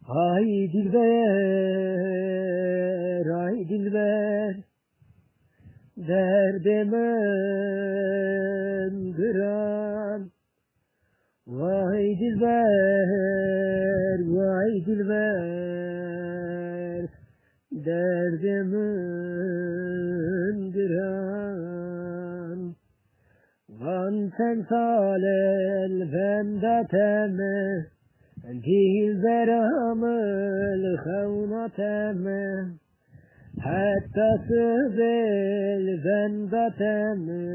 Hay dilber, ay dilber, derdimin kıran. Vay dilber, vay dilber, derdimin kıran. Van sen salel vendateme, dilber amel khaunateme, hatta sıvel vendateme,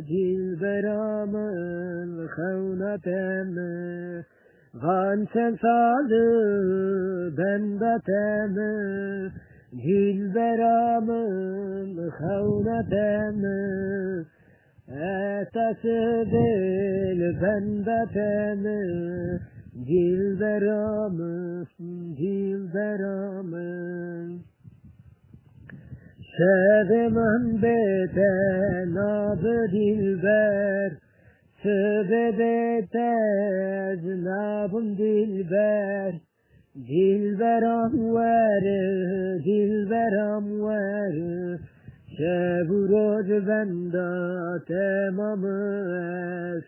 dilber amel khaunateme. Van sen salel vendateme, dilber amel khaunateme. Etasbil bendateme, dilberamı, dilberamı. Sevemem beten adı dilber, sebebet nabım dilber. Dilberam ver, dilberam ver. Şeburoj benda temamı er,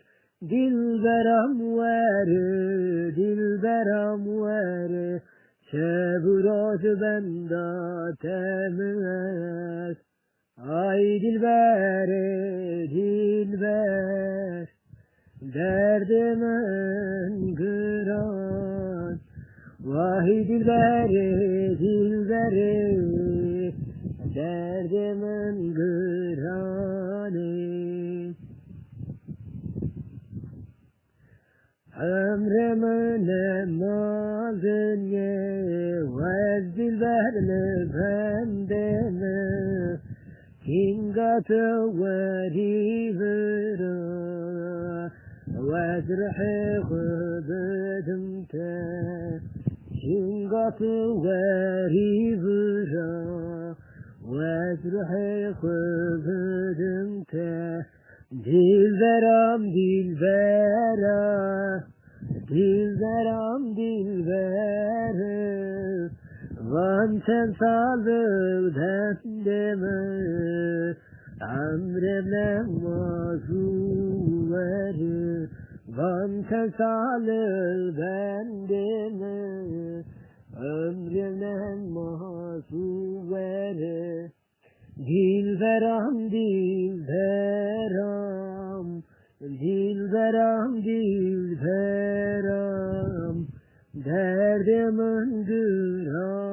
dilberam ver, dilberam ver. Şeburoj benda temamı er. Ay dilber, dilber, derdimin kıran. Vay dilber, dilber, derdimin kıranı. Ömrümün emazın ye, vez dilberli bendene. Kingatı veri vira, vez rıhı kıbıdım te. Kingatı veri vira, وَازْرُحِ خُبُدُمْتَ dilberam dilbera, dilberam dilbera. Van sen salıb dendeme, amremle mazuveri. Van sen salıb dendeme, ömrümle mazuveri. Dilberam, dilberam, dilberam, dilberam, derdimin kıran.